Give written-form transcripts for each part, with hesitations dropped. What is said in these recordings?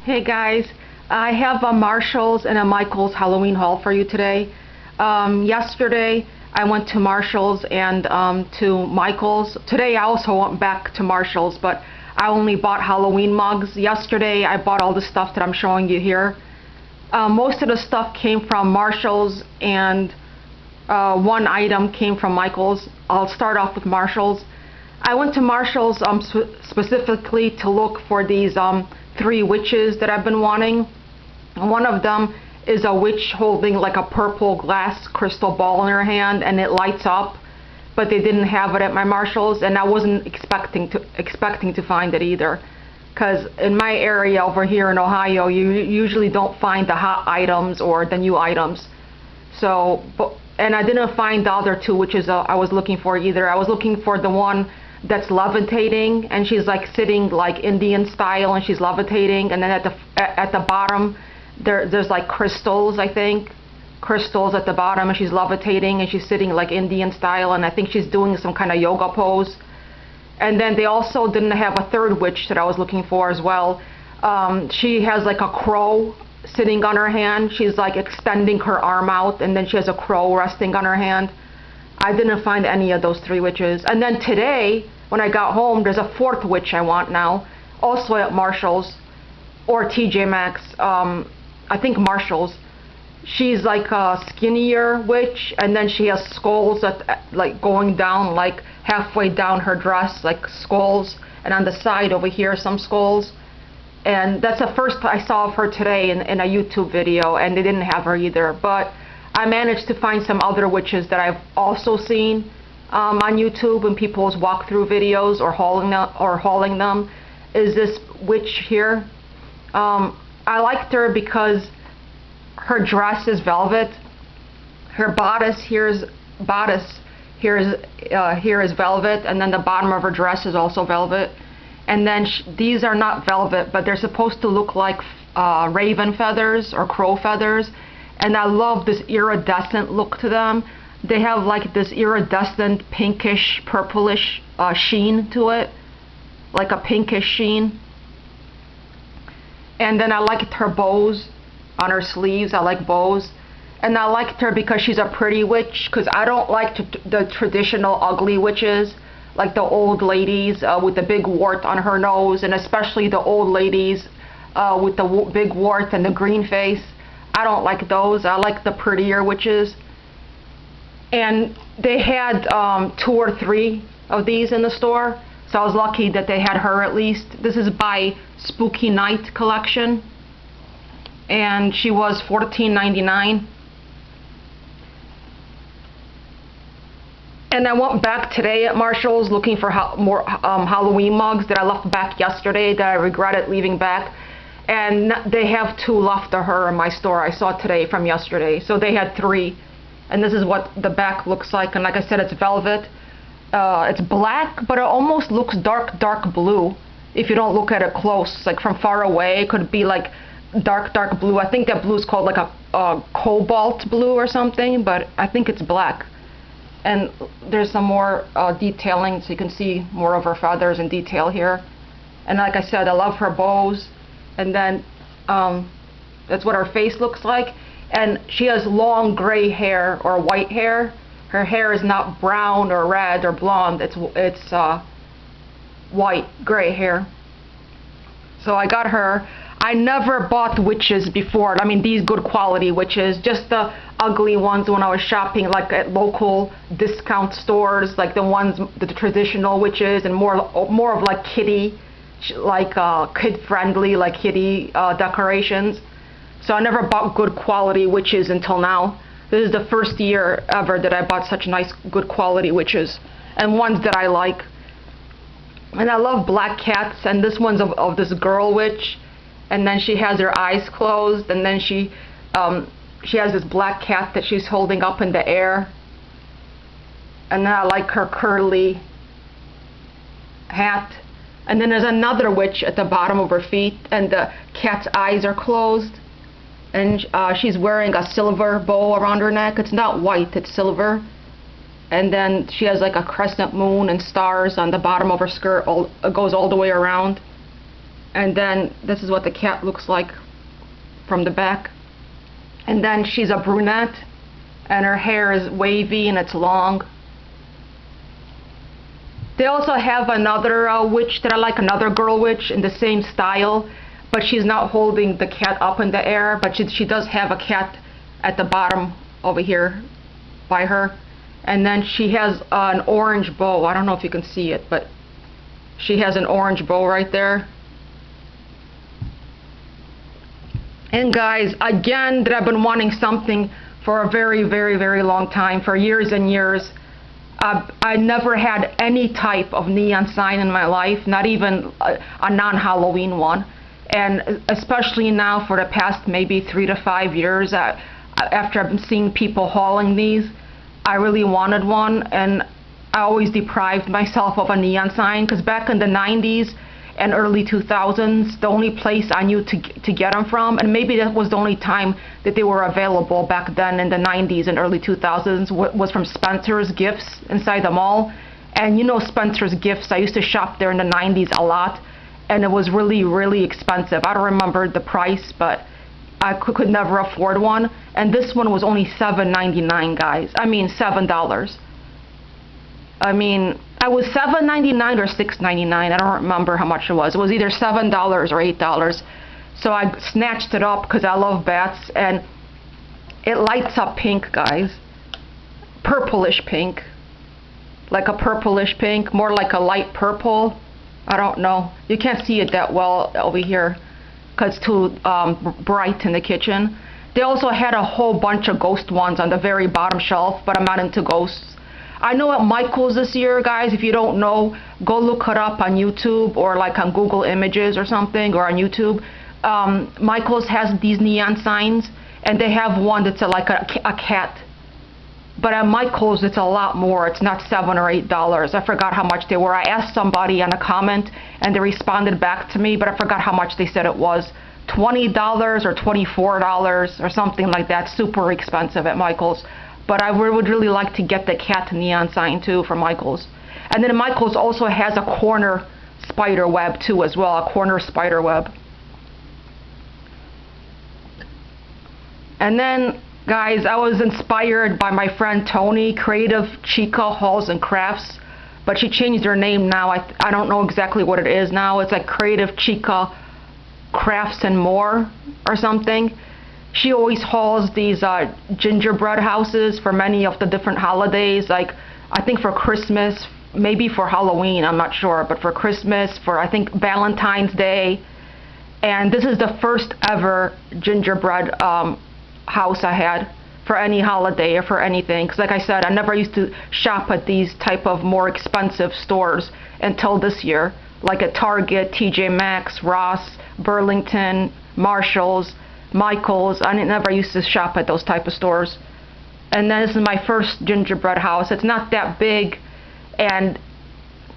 Hey guys, I have a Marshall's and a Michael's Halloween haul for you today. Yesterday I went to Marshall's and to Michael's. Today I also went back to Marshall's, but I only bought Halloween mugs. Yesterday I bought all the stuff that I'm showing you here. Most of the stuff came from Marshall's and one item came from Michael's. I'll start off with Marshall's. I went to Marshall's specifically to look for these three witches that I've been wanting. One of them is a witch holding like a purple glass crystal ball in her hand and it lights up, but they didn't have it at my Marshall's, and I wasn't expecting to find it either, because in my area over here in Ohio you usually don't find the hot items or the new items. And I didn't find the other two witches I was looking for either. I was looking for the one that's levitating, and she's like sitting like Indian style and she's levitating, and then at the bottom there's like crystals, I think crystals at the bottom, and she's levitating and she's sitting like Indian style, and I think she's doing some kind of yoga pose. And then they also didn't have a third witch that I was looking for as well. She has like a crow sitting on her hand. She's like extending her arm out, and then she has a crow resting on her hand. I didn't find any of those three witches. And then today, when I got home, there's a fourth witch I want now, also at Marshall's or TJ Maxx. I think Marshall's. She's like a skinnier witch, and then she has skulls like going down, like halfway down her dress, like skulls, and on the side over here some skulls. And that's the first I saw of her today in a YouTube video, and they didn't have her either. But I managed to find some other witches that I've also seen on YouTube in people's walkthrough videos or hauling them. Is this witch here? I liked her because her dress is velvet. Her bodice here is velvet, and then the bottom of her dress is also velvet. And then these are not velvet, but they're supposed to look like raven feathers or crow feathers. And I love this iridescent look to them. They have like this iridescent pinkish, purplish sheen to it, like a pinkish sheen. And then I liked her bows on her sleeves. I like bows. And I liked her because she's a pretty witch, because I don't like the traditional ugly witches, like the old ladies with the big wart on her nose, and especially the old ladies with the big wart and the green face. I don't like those. I like the prettier witches. And they had 2 or 3 of these in the store, so I was lucky that they had her at least. This is by Spooky Night Collection, and she was $14.99. And I went back today at Marshall's looking for more Halloween mugs that I left back yesterday that I regretted leaving back. And they have 2 left of her in my store I saw today from yesterday. So they had 3. And this is what the back looks like. And like I said, it's velvet. It's black, but it almost looks dark blue if you don't look at it close. Like from far away, it could be like dark blue. I think that blue is called like a cobalt blue or something, but I think it's black. And there's some more detailing, so you can see more of her feathers and detail here. And like I said, I love her bows. And then that's what her face looks like. And she has long gray hair or white hair. Her hair is not brown or red or blonde. It's white, gray hair. So I got her. I never bought witches before. I mean, these good quality witches, just the ugly ones when I was shopping, like at local discount stores, like the traditional witches, and more of like kitty, like kid-friendly, like kitty decorations. So I never bought good quality witches until now. This is the first year ever that I bought such nice, good quality witches, and ones that I like. And I love black cats, and this one's of this girl witch, and then she has her eyes closed, and then she has this black cat that she's holding up in the air. And then I like her curly hat. And then there's another witch at the bottom of her feet, and the cat's eyes are closed. And she's wearing a silver bow around her neck. It's not white, it's silver. And then she has like a crescent moon and stars on the bottom of her skirt. It goes all the way around. And then this is what the cat looks like from the back. And then she's a brunette, and her hair is wavy and it's long. They also have another witch that I like, another girl witch in the same style, but she's not holding the cat up in the air, but she does have a cat at the bottom over here by her. And then she has an orange bow. I don't know if you can see it, but she has an orange bow right there. And guys, again, that I've been wanting something for a very, very, very long time, for years and years. I never had any type of neon sign in my life, not even a non-Halloween one. And especially now for the past maybe 3 to 5 years, after I've been seeing people hauling these, I really wanted one, and I always deprived myself of a neon sign, because back in the 90s and early 2000s, the only place I knew to get them from, and maybe that was the only time that they were available back then in the 90s and early 2000s, was from Spencer's Gifts inside the mall. And you know Spencer's Gifts, I used to shop there in the 90s a lot, and it was really, really expensive. I don't remember the price, but I could never afford one. And this one was only $7.99, guys. I mean, $7. I mean, I was $7.99 or $6.99. I don't remember how much it was. It was either $7 or $8. So I snatched it up because I love bats, and it lights up pink, guys. Purplish pink. Like a purplish pink, more like a light purple. I don't know. You can't see it that well over here because it's too bright in the kitchen. They also had a whole bunch of ghost ones on the very bottom shelf, but I'm not into ghosts. I know at Michael's this year, guys, if you don't know, go look it up on YouTube or like on Google Images or something, or on YouTube. Michael's has these neon signs, and they have one that's like a cat. But at Michael's, it's a lot more. It's not $7 or $8. I forgot how much they were. I asked somebody on a comment, and they responded back to me, but I forgot how much they said it was. $20 or $24 or something like that. Super expensive at Michael's. But I would really like to get the cat neon sign too from Michael's. And then Michael's also has a corner spider web too as well, a corner spider web. And then, guys, I was inspired by my friend Tony, Creative Chica Hauls and Crafts, but she changed her name now. I don't know exactly what it is now. It's like Creative Chica Crafts and More or something. She always hauls these gingerbread houses for many of the different holidays, like I think for Christmas, maybe for Halloween, I'm not sure, but for Christmas, for I think Valentine's Day. And this is the first ever gingerbread house I had for any holiday or for anything, because like I said, I never used to shop at these type of more expensive stores until this year, like at Target, TJ Maxx, Ross, Burlington, Marshalls, Michael's. I never used to shop at those type of stores. And then this is my first gingerbread house. It's not that big, and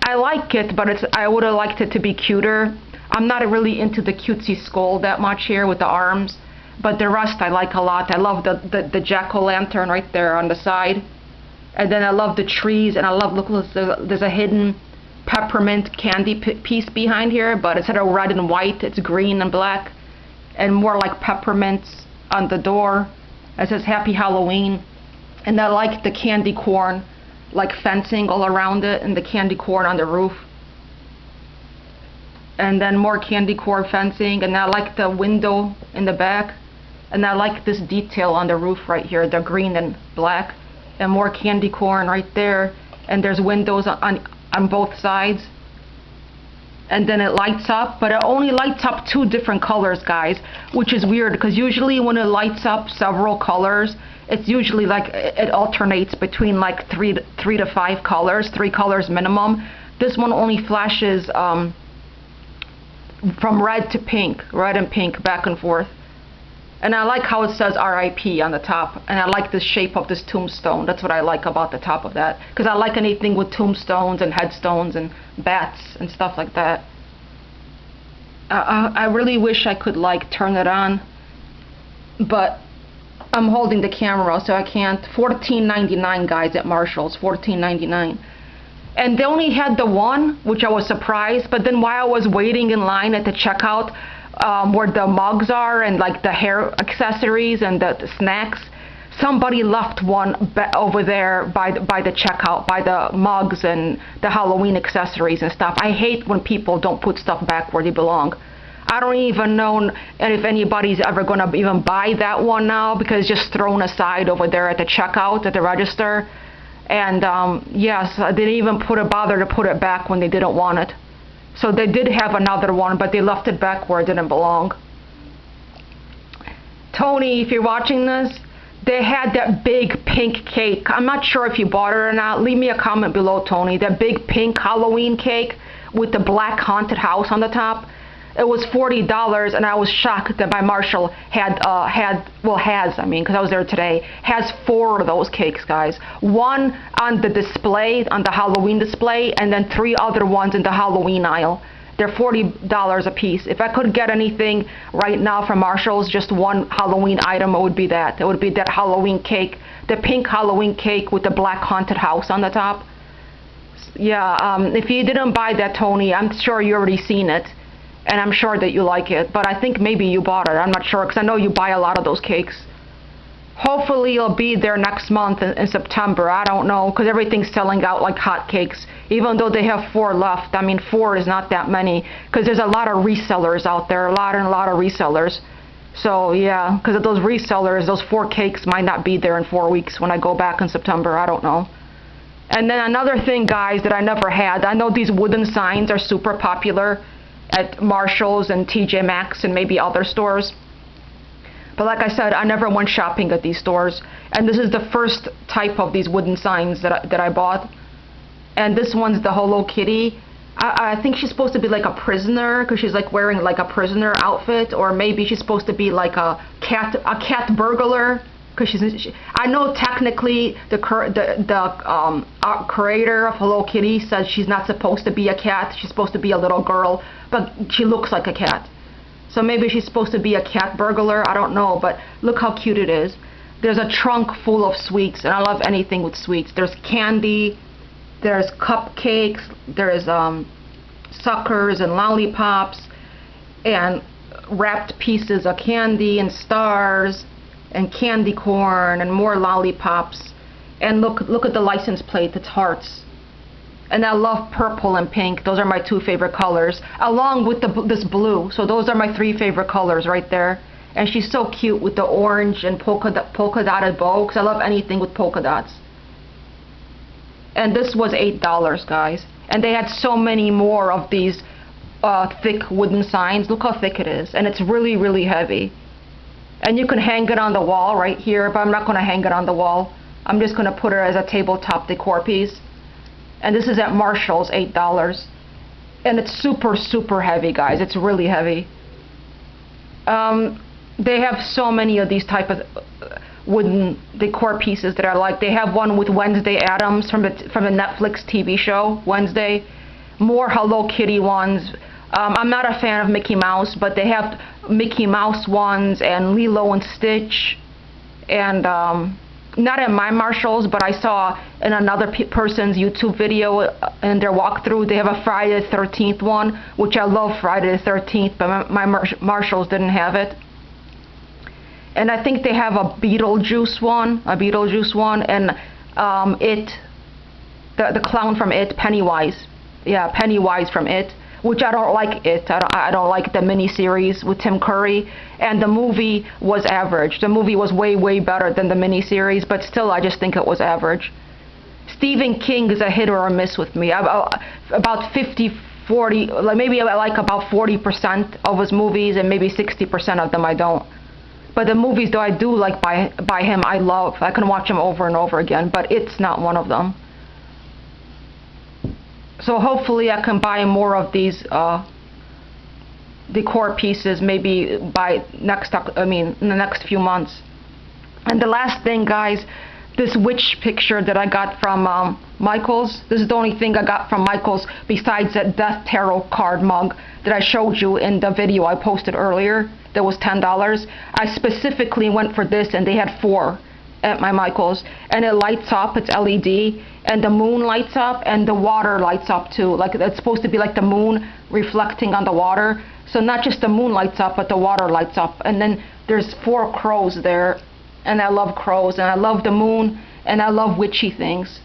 I like it, but I would have liked it to be cuter. I'm not really into the cutesy skull that much here with the arms, but the rest I like a lot. I love the jack-o'-lantern right there on the side, and then I love the trees, and I love, look, there's a hidden peppermint candy piece behind here, but instead of red and white, it's green and black, and more like peppermints on the door. It says Happy Halloween. And I like the candy corn, like fencing all around it, and the candy corn on the roof. And then more candy corn fencing, and I like the window in the back. And I like this detail on the roof right here, the green and black. And more candy corn right there. And there's windows on both sides. And then it lights up, but it only lights up 2 different colors, guys, which is weird, because usually when it lights up several colors, it's usually like it alternates between like 3 to 5 colors, 3 colors minimum. This one only flashes from red to pink, red and pink, back and forth. And I like how it says RIP on the top, and I like the shape of this tombstone. That's what I like about the top of that, because I like anything with tombstones and headstones and bats and stuff like that. I really wish I could like turn it on, but I'm holding the camera so I can't. $14.99, guys, at Marshall's, $14.99. And they only had the one, which I was surprised. But then while I was waiting in line at the checkout, where the mugs are and like the hair accessories and the snacks, somebody left one over there by the checkout, by the mugs and the Halloween accessories and stuff. I hate when people don't put stuff back where they belong. I don't even know if anybody's ever going to even buy that one now, because it's just thrown aside over there at the checkout, at the register. And yes, I didn't even bother to put it back when they didn't want it. So they did have another one, but they left it back where it didn't belong. Tony, if you're watching this, they had that big pink cake. I'm not sure if you bought it or not. Leave me a comment below, Tony. That big pink Halloween cake with the black haunted house on the top. It was $40, and I was shocked that my Marshall has, because I was there today, has 4 of those cakes, guys. One on the display, on the Halloween display, and then 3 other ones in the Halloween aisle. They're $40 a piece. If I could get anything right now from Marshall's, just one Halloween item, it would be that. It would be that Halloween cake, the pink Halloween cake with the black haunted house on the top. Yeah, if you didn't buy that, Tony, I'm sure you already seen it. And I'm sure that you like it, but I think maybe you bought it. I'm not sure, because I know you buy a lot of those cakes. Hopefully it'll be there next month in September. I don't know, because everything's selling out like hotcakes. Even though they have 4 left. I mean, 4 is not that many, because there's a lot of resellers out there, a lot of resellers. So yeah, because of those resellers, those 4 cakes might not be there in 4 weeks when I go back in September. I don't know. And then another thing, guys, that I never had. I know these wooden signs are super popular at Marshall's and TJ Maxx and maybe other stores. But like I said, I never went shopping at these stores. And this is the first type of these wooden signs that I bought. And this one's the Hello Kitty. I think she's supposed to be like a prisoner, because she's like wearing like a prisoner outfit. Or maybe she's supposed to be like a cat burglar. Because I know technically the creator of Hello Kitty says she's not supposed to be a cat. She's supposed to be a little girl, but she looks like a cat. So maybe she's supposed to be a cat burglar. I don't know, but look how cute it is. There's a trunk full of sweets, and I love anything with sweets. There's candy, there's cupcakes, there's suckers and lollipops, and wrapped pieces of candy and stars, and candy corn, and more lollipops. And look at the license plate, it's hearts. And I love purple and pink. Those are my 2 favorite colors, along with this blue. So those are my 3 favorite colors right there. And she's so cute with the orange and polka dotted bow, because I love anything with polka dots. And this was $8, guys. And they had so many more of these thick wooden signs. Look how thick it is. And it's really, really heavy. And you can hang it on the wall right here, but I'm not going to hang it on the wall. I'm just going to put it as a tabletop decor piece. And this is at Marshall's, $8. And it's super, super heavy, guys. It's really heavy. They have so many of these type of wooden decor pieces that I like. They have one with Wednesday Addams from the Netflix TV show, Wednesday. More Hello Kitty ones. I'm not a fan of Mickey Mouse, but they have Mickey Mouse ones and Lilo and Stitch. And not at my Marshall's, but I saw in another person's YouTube video in their walkthrough, they have a Friday the 13th one, which I love Friday the 13th, but my Marshall's didn't have it. And I think they have a Beetlejuice one, and the clown from It, Pennywise. Yeah, Pennywise from It, which I don't like It. I don't like the miniseries with Tim Curry, and the movie was average. The movie was way, way better than the miniseries, but still I just think it was average. Stephen King is a hit or a miss with me. About 50-40, like maybe I like about 40% of his movies, and maybe 60% of them I don't. But the movies that I do like by him, I love. I can watch them over and over again, but it's not one of them. So hopefully I can buy more of these decor pieces, maybe by in the next few months. And the last thing, guys, this witch picture that I got from Michaels. This is the only thing I got from Michaels besides that Death Tarot card mug that I showed you in the video I posted earlier. That was $10. I specifically went for this, and they had 4. at my Michaels, and it lights up. It's LED, and the moon lights up, and the water lights up too. Like it's supposed to be like the moon reflecting on the water. So not just the moon lights up, but the water lights up. And then there's 4 crows there, and I love crows, and I love the moon, and I love witchy things.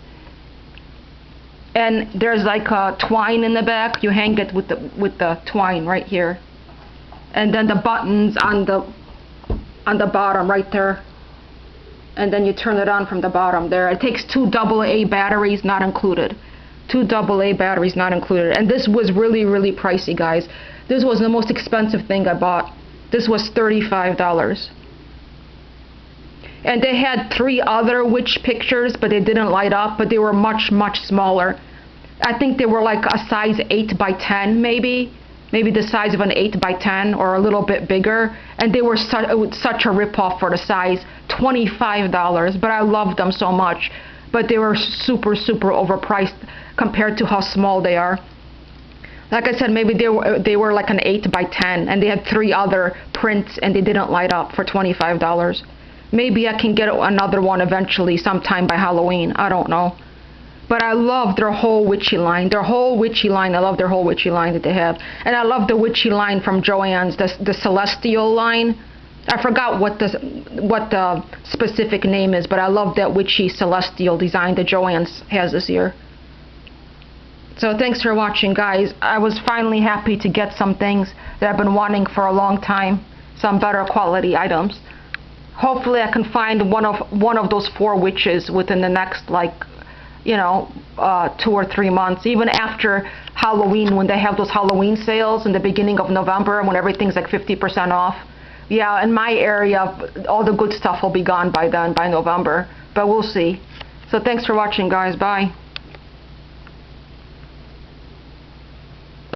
And there's like a twine in the back. You hang it with the twine right here, and then the buttons on the bottom right there. And then you turn it on from the bottom there. It takes 2 AA batteries, not included. 2 AA batteries not included. And this was really, really pricey, guys. This was the most expensive thing I bought. This was $35. And they had 3 other witch pictures, but they didn't light up, but they were much, much smaller. I think they were like a size 8 by 10 maybe. Maybe the size of an 8 by 10 or a little bit bigger, and they were such a rip-off for the size, $25, but I loved them so much. But they were super, super overpriced compared to how small they are. Like I said, maybe they were like an 8 by 10, and they had 3 other prints, and they didn't light up for $25. Maybe I can get another one eventually, sometime by Halloween. I don't know. But I love their whole witchy line. I love their whole witchy line that they have. And I love the witchy line from Joann's, the Celestial line. I forgot what the specific name is, but I love that witchy Celestial design that Joann's has this year. So thanks for watching, guys. I was finally happy to get some things that I've been wanting for a long time, some better quality items. Hopefully I can find one of those 4 witches within the next, like, 2 or 3 months, even after Halloween, when they have those Halloween sales in the beginning of November, when everything's like 50% off. Yeah, in my area, all the good stuff will be gone by then, by November, but we'll see. So thanks for watching, guys. Bye.